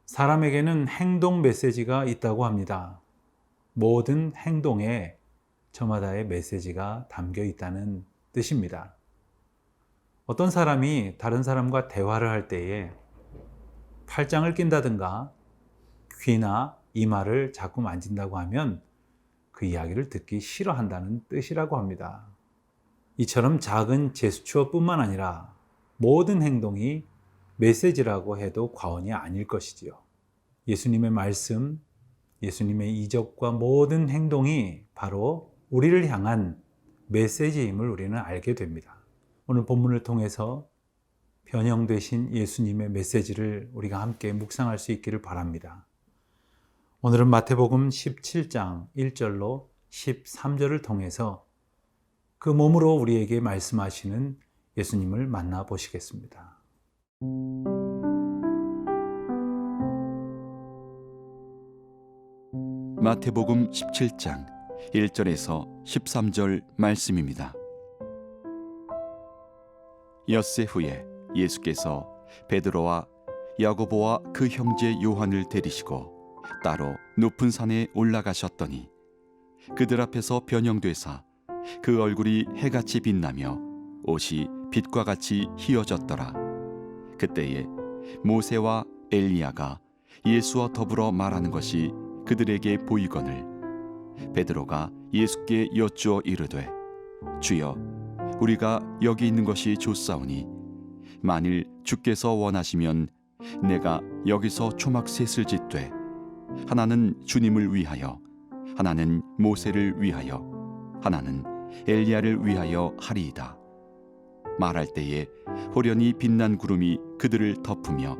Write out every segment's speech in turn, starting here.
사람에게는 행동 메시지가 있다고 합니다. 모든 행동에 저마다의 메시지가 담겨 있다는 뜻입니다. 어떤 사람이 다른 사람과 대화를 할 때에 팔짱을 낀다든가 귀나 이마를 자꾸 만진다고 하면 그 이야기를 듣기 싫어한다는 뜻이라고 합니다. 이처럼 작은 제스처뿐만 아니라 모든 행동이 메시지라고 해도 과언이 아닐 것이지요. 예수님의 말씀, 예수님의 이적과 모든 행동이 바로 우리를 향한 메시지임을 우리는 알게 됩니다. 오늘 본문을 통해서 변형되신 예수님의 메시지를 우리가 함께 묵상할 수 있기를 바랍니다. 오늘은 마태복음 17장 1절로 13절을 통해서 그 몸으로 우리에게 말씀하시는 예수님을 만나보시겠습니다. 마태복음 17장 1절에서 13절 말씀입니다. 엿새 후에 예수께서 베드로와 야고보와 그 형제 요한을 데리시고 따로 높은 산에 올라가셨더니 그들 앞에서 변형되사 그 얼굴이 해같이 빛나며 옷이 빛과 같이 희어졌더라. 그때에 모세와 엘리야가 예수와 더불어 말하는 것이 그들에게 보이거늘 베드로가 예수께 여쭈어 이르되 주여 우리가 여기 있는 것이 좋사오니 만일 주께서 원하시면 내가 여기서 초막 셋을 짓되 하나는 주님을 위하여 하나는 모세를 위하여 하나는 엘리야를 위하여 하리이다. 말할 때에 호련히 빛난 구름이 그들을 덮으며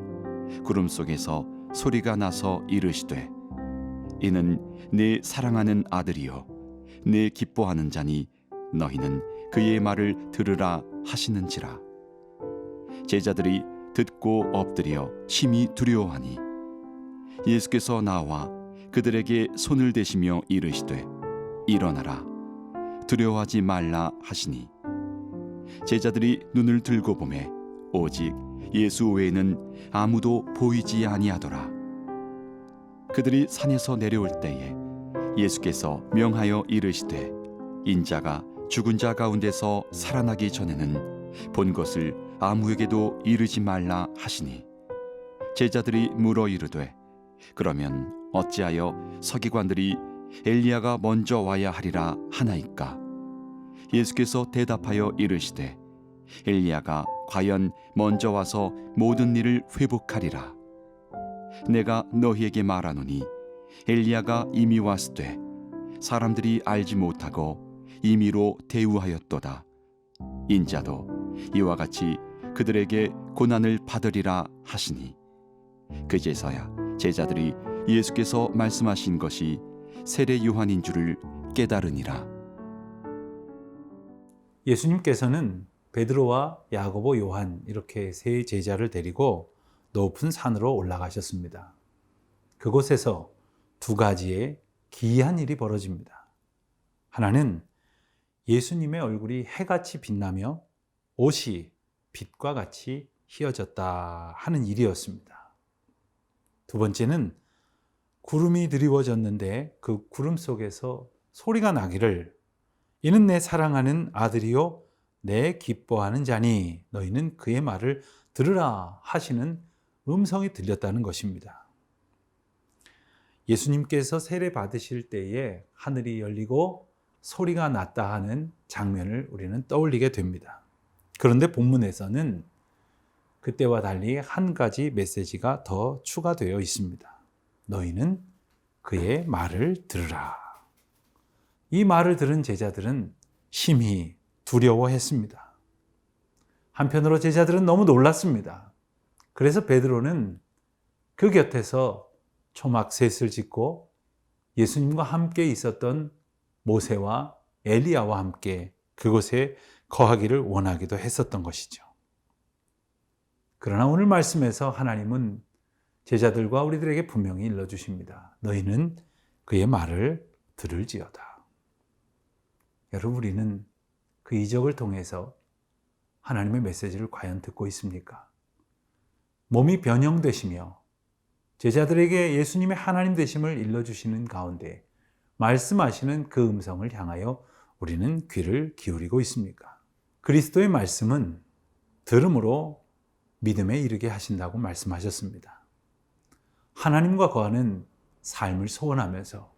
구름 속에서 소리가 나서 이르시되 이는 내 사랑하는 아들이요 내 기뻐하는 자니 너희는 그의 말을 들으라 하시는지라. 제자들이 듣고 엎드려 심히 두려워하니 예수께서 나와 그들에게 손을 대시며 이르시되 일어나라 두려워하지 말라 하시니 제자들이 눈을 들고 보매 오직 예수 외에는 아무도 보이지 아니하더라. 그들이 산에서 내려올 때에 예수께서 명하여 이르시되 인자가 죽은 자 가운데서 살아나기 전에는 본 것을 아무에게도 이르지 말라 하시니 제자들이 물어 이르되 그러면 어찌하여 서기관들이 엘리야가 먼저 와야 하리라 하나이까? 예수께서 대답하여 이르시되 엘리야가 과연 먼저 와서 모든 일을 회복하리라. 내가 너희에게 말하노니 엘리야가 이미 왔으되 사람들이 알지 못하고 임의로 대우하였도다. 인자도 이와 같이 그들에게 고난을 받으리라 하시니 그제서야 제자들이 예수께서 말씀하신 것이 세례 요한인 줄을 깨달으니라. 예수님께서는 베드로와 야고보, 요한 이렇게 세 제자를 데리고 높은 산으로 올라가셨습니다. 그곳에서 두 가지의 기이한 일이 벌어집니다. 하나는 예수님의 얼굴이 해같이 빛나며 옷이 빛과 같이 희어졌다 하는 일이었습니다. 두 번째는 구름이 드리워졌는데 그 구름 속에서 소리가 나기를 이는 내 사랑하는 아들이요 내 기뻐하는 자니 너희는 그의 말을 들으라 하시는 음성이 들렸다는 것입니다. 예수님께서 세례 받으실 때에 하늘이 열리고 소리가 났다 하는 장면을 우리는 떠올리게 됩니다. 그런데 본문에서는 그때와 달리 한 가지 메시지가 더 추가되어 있습니다. 너희는 그의 말을 들으라. 이 말을 들은 제자들은 심히 두려워했습니다. 한편으로 제자들은 너무 놀랐습니다. 그래서 베드로는 그 곁에서 초막 셋을 짓고 예수님과 함께 있었던 모세와 엘리야와 함께 그곳에 거하기를 원하기도 했었던 것이죠. 그러나 오늘 말씀에서 하나님은 제자들과 우리들에게 분명히 일러주십니다. 너희는 그의 말을 들을지어다. 여러분, 우리는 그 이적을 통해서 하나님의 메시지를 과연 듣고 있습니까? 몸이 변형되시며 제자들에게 예수님의 하나님 되심을 일러주시는 가운데 말씀하시는 그 음성을 향하여 우리는 귀를 기울이고 있습니까? 그리스도의 말씀은 들음으로 믿음에 이르게 하신다고 말씀하셨습니다. 하나님과 거하는 삶을 소원하면서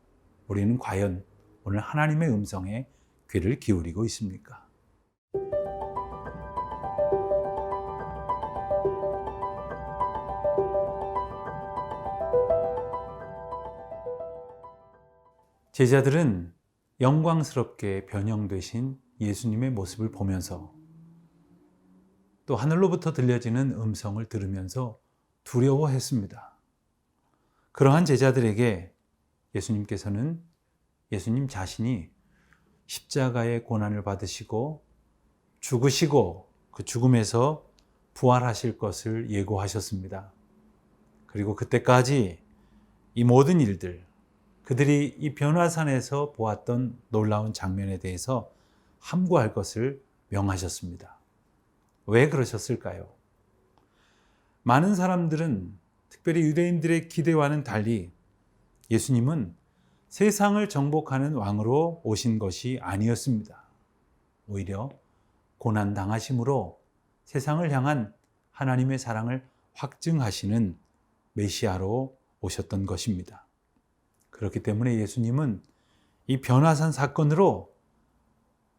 우리는 과연 오늘 하나님의 음성에 귀를 기울이고 있습니까? 제자들은 영광스럽게 변형되신 예수님의 모습을 보면서 또 하늘로부터 들려지는 음성을 들으면서 두려워했습니다. 그러한 제자들에게 예수님께서는 예수님 자신이 십자가의 고난을 받으시고 죽으시고 그 죽음에서 부활하실 것을 예고하셨습니다. 그리고 그때까지 이 모든 일들, 그들이 이 변화산에서 보았던 놀라운 장면에 대해서 함구할 것을 명하셨습니다. 왜 그러셨을까요? 많은 사람들은 특별히 유대인들의 기대와는 달리 예수님은 세상을 정복하는 왕으로 오신 것이 아니었습니다. 오히려 고난당하심으로 세상을 향한 하나님의 사랑을 확증하시는 메시아로 오셨던 것입니다. 그렇기 때문에 예수님은 이 변화산 사건으로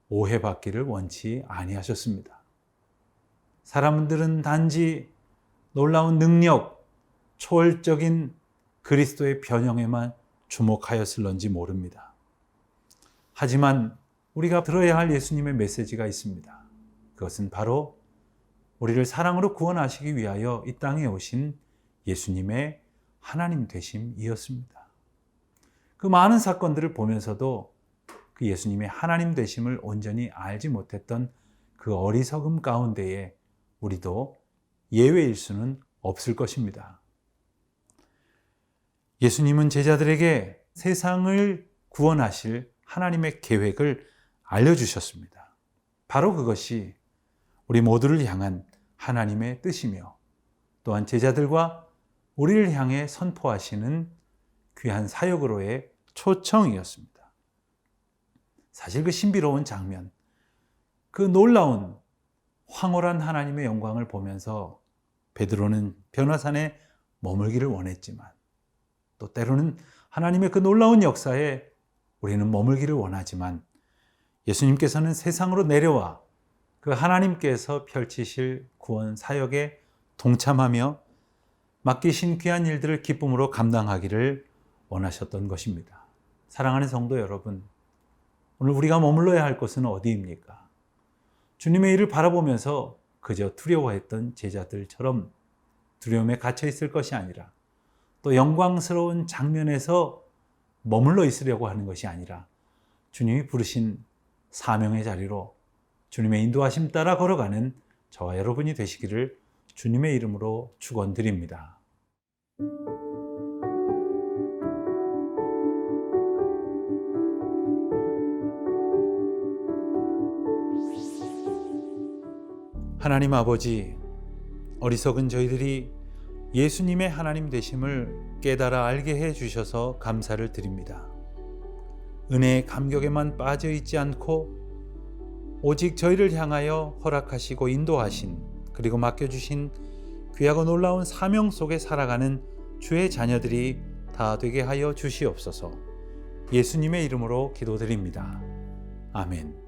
오해받기를 원치 아니하셨습니다. 사람들은 단지 놀라운 능력, 초월적인 그리스도의 변형에만 주목하였을런지 모릅니다. 하지만 우리가 들어야 할 예수님의 메시지가 있습니다. 그것은 바로 우리를 사랑으로 구원하시기 위하여 이 땅에 오신 예수님의 하나님 되심이었습니다. 그 많은 사건들을 보면서도 그 예수님의 하나님 되심을 온전히 알지 못했던 그 어리석음 가운데에 우리도 예외일 수는 없을 것입니다. 예수님은 제자들에게 세상을 구원하실 하나님의 계획을 알려주셨습니다. 바로 그것이 우리 모두를 향한 하나님의 뜻이며 또한 제자들과 우리를 향해 선포하시는 귀한 사역으로의 초청이었습니다. 사실 그 신비로운 장면, 그 놀라운 황홀한 하나님의 영광을 보면서 베드로는 변화산에 머물기를 원했지만 또 때로는 하나님의 그 놀라운 역사에 우리는 머물기를 원하지만 예수님께서는 세상으로 내려와 그 하나님께서 펼치실 구원 사역에 동참하며 맡기신 귀한 일들을 기쁨으로 감당하기를 원하셨던 것입니다. 사랑하는 성도 여러분, 오늘 우리가 머물러야 할 곳은 어디입니까? 주님의 일을 바라보면서 그저 두려워했던 제자들처럼 두려움에 갇혀 있을 것이 아니라 또 영광스러운 장면에서 머물러 있으려고 하는 것이 아니라 주님이 부르신 사명의 자리로 주님의 인도하심 따라 걸어가는 저와 여러분이 되시기를 주님의 이름으로 축원드립니다. 하나님 아버지, 어리석은 저희들이 예수님의 하나님 되심을 깨달아 알게 해 주셔서 감사를 드립니다. 은혜의 감격에만 빠져 있지 않고 오직 저희를 향하여 허락하시고 인도하신 그리고 맡겨주신 귀하고 놀라운 사명 속에 살아가는 주의 자녀들이 다 되게 하여 주시옵소서. 예수님의 이름으로 기도드립니다. 아멘.